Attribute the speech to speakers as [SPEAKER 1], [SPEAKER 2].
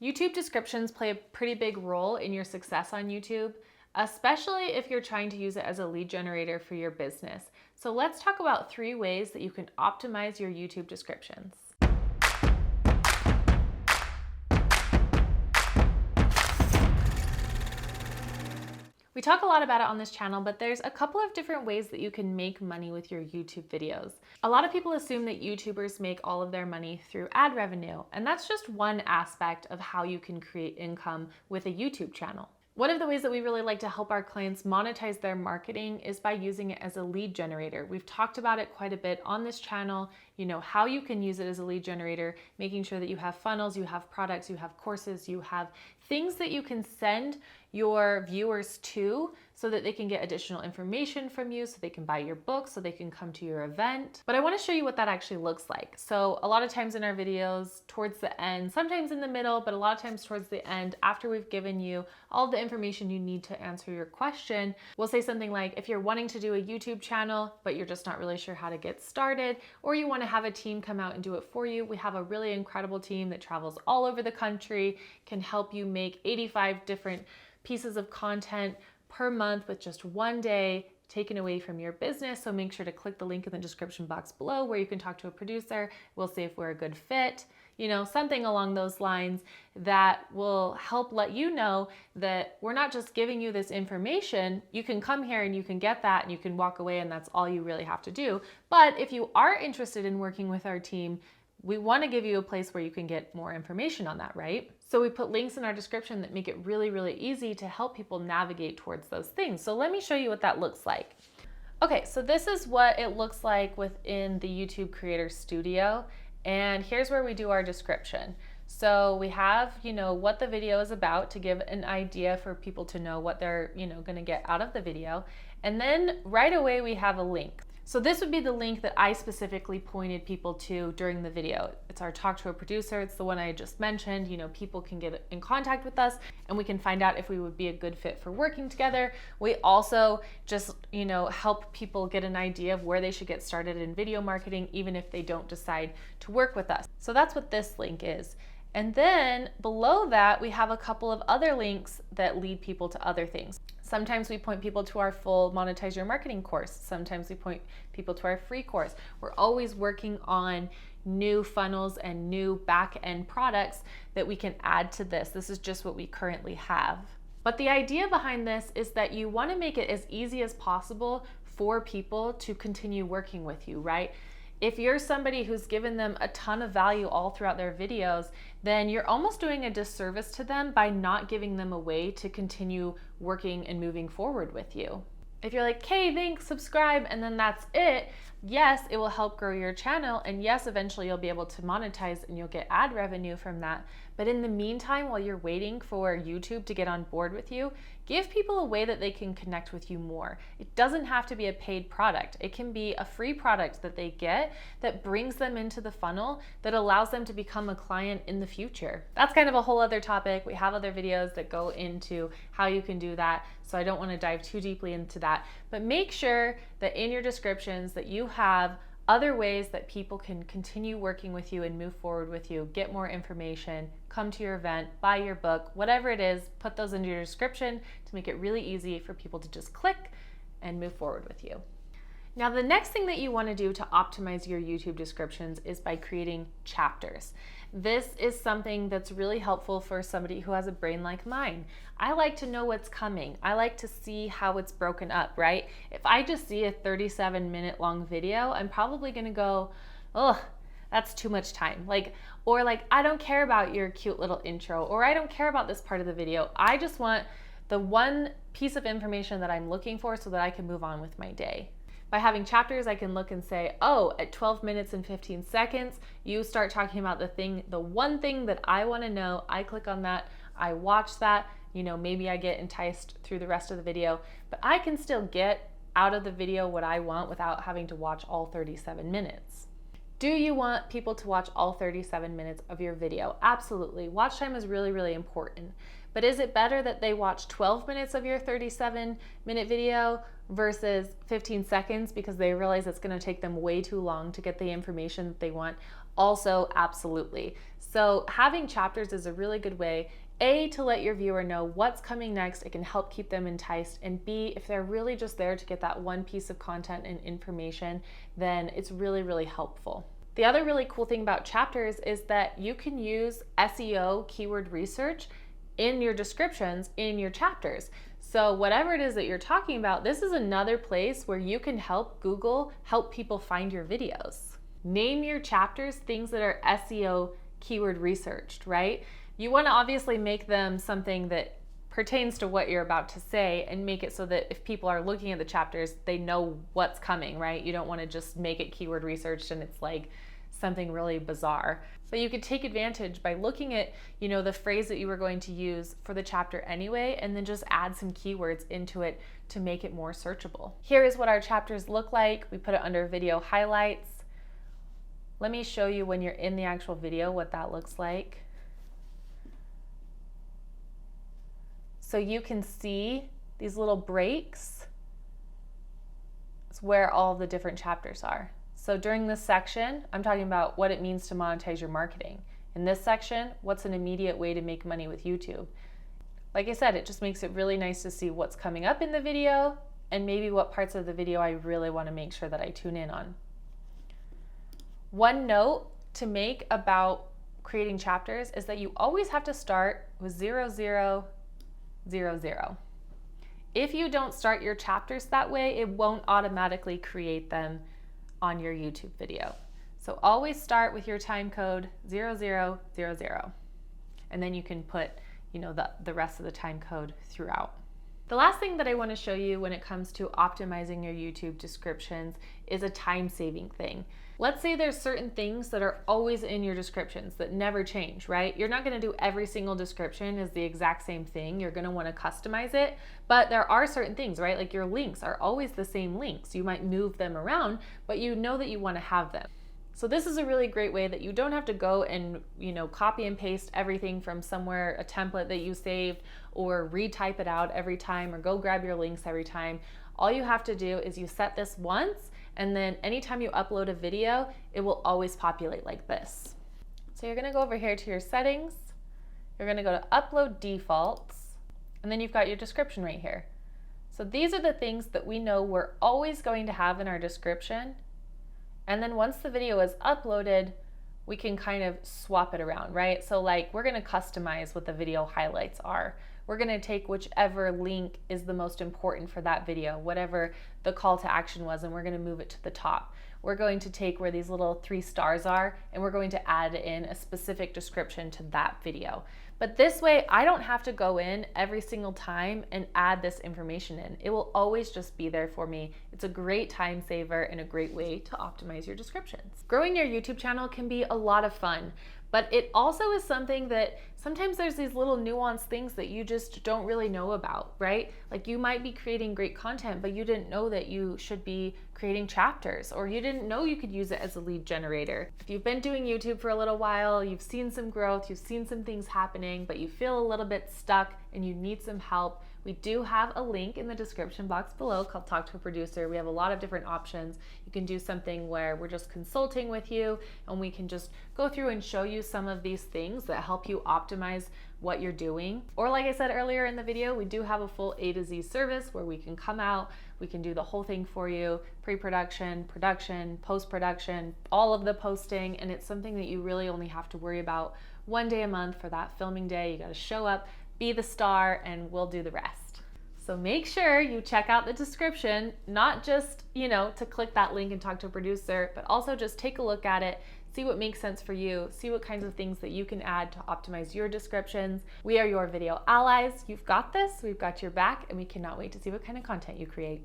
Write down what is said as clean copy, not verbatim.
[SPEAKER 1] YouTube descriptions play a pretty big role in your success on YouTube, especially if you're trying to use it as a lead generator for your business. So let's talk about 3 ways that you can optimize your YouTube descriptions. We talk a lot about it on this channel, but there's a couple of different ways that you can make money with your YouTube videos. A lot of people assume that YouTubers make all of their money through ad revenue, and that's just one aspect of how you can create income with a YouTube channel. One of the ways that we really like to help our clients monetize their marketing is by using it as a lead generator. We've talked about it quite a bit on this channel, how you can use it as a lead generator, making sure that you have funnels, you have products, you have courses, you have things that you can send your viewers to so that they can get additional information from you, so they can buy your book, so they can come to your event. But I want to show you what that actually looks like. So a lot of times in our videos, towards the end, sometimes in the middle, but a lot of times towards the end, after we've given you all the information you need to answer your question, we'll say something like, if you're wanting to do a YouTube channel, but you're just not really sure how to get started, or you want to have a team come out and do it for you, we have a really incredible team that travels all over the country, can help you make 85 different pieces of content per month with just one day taken away from your business. So make sure to click the link in the description box below where you can talk to a producer. We'll see if we're a good fit, something along those lines that will help let you know that we're not just giving you this information. You can come here and you can get that and you can walk away and that's all you really have to do. But if you are interested in working with our team, we want to give you a place where you can get more information on that, right? So we put links in our description that make it really, really easy to help people navigate towards those things. So let me show you what that looks like. Okay, so this is what it looks like within the YouTube Creator Studio. And here's where we do our description. So we have, what the video is about to give an idea for people to know what they're, going to get out of the video. And then right away we have a link. So this would be the link that I specifically pointed people to during the video. It's our Talk to a Producer. It's the one I just mentioned. People can get in contact with us and we can find out if we would be a good fit for working together. We also just, help people get an idea of where they should get started in video marketing, even if they don't decide to work with us. So that's what this link is. And then below that, we have a couple of other links that lead people to other things. Sometimes we point people to our full Monetize Your Marketing course. Sometimes we point people to our free course. We're always working on new funnels and new back-end products that we can add to this. This is just what we currently have. But the idea behind this is that you want to make it as easy as possible for people to continue working with you, right? If you're somebody who's given them a ton of value all throughout their videos, then you're almost doing a disservice to them by not giving them a way to continue working and moving forward with you. If you're like, hey, thanks, subscribe, and then that's it, yes, it will help grow your channel, and yes, eventually you'll be able to monetize and you'll get ad revenue from that. But in the meantime, while you're waiting for YouTube to get on board with you, give people a way that they can connect with you more. It doesn't have to be a paid product. It can be a free product that they get that brings them into the funnel that allows them to become a client in the future. That's kind of a whole other topic. We have other videos that go into how you can do that, so I don't want to dive too deeply into that. But make sure that in your descriptions that you have other ways that people can continue working with you and move forward with you, get more information, come to your event, buy your book, whatever it is, put those into your description to make it really easy for people to just click and move forward with you. Now, the next thing that you want to do to optimize your YouTube descriptions is by creating chapters. This is something that's really helpful for somebody who has a brain like mine. I like to know what's coming. I like to see how it's broken up, right? If I just see a 37-minute long video, I'm probably going to go, ugh, that's too much time. Or I don't care about your cute little intro, or I don't care about this part of the video. I just want the one piece of information that I'm looking for so that I can move on with my day. By having chapters, I can look and say, oh, at 12 minutes and 15 seconds, you start talking about the one thing that I want to know. I click on that, I watch that, maybe I get enticed through the rest of the video, but I can still get out of the video what I want without having to watch all 37 minutes. Do you want people to watch all 37 minutes of your video? Absolutely. Watch time is really, really important. But is it better that they watch 12 minutes of your 37-minute video versus 15 seconds because they realize it's going to take them way too long to get the information that they want? Also, absolutely. So having chapters is a really good way, A, to let your viewer know what's coming next. It can help keep them enticed. And B, if they're really just there to get that one piece of content and information, then it's really, really helpful. The other really cool thing about chapters is that you can use SEO keyword research in your descriptions in your chapters. So whatever it is that you're talking about, this is another place where you can help Google help people find your videos. Name your chapters things that are SEO keyword researched, right? You want to obviously make them something that pertains to what you're about to say and make it so that if people are looking at the chapters, they know what's coming, right? You don't want to just make it keyword researched and it's like something really bizarre. But you could take advantage by looking at, the phrase that you were going to use for the chapter anyway, and then just add some keywords into it to make it more searchable. Here is what our chapters look like. We put it under video highlights. Let me show you when you're in the actual video what that looks like. So you can see these little breaks. It's where all the different chapters are. So during this section, I'm talking about what it means to monetize your marketing. In this section, what's an immediate way to make money with YouTube? Like I said, it just makes it really nice to see what's coming up in the video and maybe what parts of the video I really want to make sure that I tune in on. One note to make about creating chapters is that you always have to start with 0, 0, 0, 0. If you don't start your chapters that way, it won't automatically create them on your YouTube video. So always start with your time code 0000, and then you can put the rest of the time code throughout. The last thing that I want to show you when it comes to optimizing your YouTube descriptions is a time-saving thing. Let's say there's certain things that are always in your descriptions that never change, right? You're not going to do every single description as the exact same thing. You're going to want to customize it, but there are certain things, right? Like your links are always the same links. You might move them around, but you know that you want to have them. So this is a really great way that you don't have to go and copy and paste everything from somewhere, a template that you saved, or retype it out every time, or go grab your links every time. All you have to do is you set this once, and then anytime you upload a video, it will always populate like this. So you're gonna go over here to your settings, you're gonna go to upload defaults, and then you've got your description right here. So these are the things that we know we're always going to have in our description. And then once the video is uploaded, we can kind of swap it around, right? So like we're gonna customize what the video highlights are. We're gonna take whichever link is the most important for that video, whatever the call to action was, and we're gonna move it to the top. We're going to take where these little 3 stars are, and we're going to add in a specific description to that video. But this way, I don't have to go in every single time and add this information in. It will always just be there for me. It's a great time saver and a great way to optimize your descriptions. Growing your YouTube channel can be a lot of fun, but it also is something that sometimes there's these little nuanced things that you just don't really know about, right? Like you might be creating great content, but you didn't know that you should be creating chapters, or you didn't know you could use it as a lead generator. If you've been doing YouTube for a little while, you've seen some growth, you've seen some things happening, but you feel a little bit stuck and you need some help, we do have a link in the description box below called Talk to a Producer. We have a lot of different options. You can do something where we're just consulting with you and we can just go through and show you some of these things that help you optimize what you're doing. Or like I said earlier in the video, we do have a full A to Z service where we can come out, we can do the whole thing for you, pre-production, production, post-production, all of the posting, and it's something that you really only have to worry about one day a month for that filming day. You gotta show up, be the star, and we'll do the rest. So make sure you check out the description, not just, to click that link and talk to a producer, but also just take a look at it, see what makes sense for you, see what kinds of things that you can add to optimize your descriptions. We are your video allies. You've got this, we've got your back, and we cannot wait to see what kind of content you create.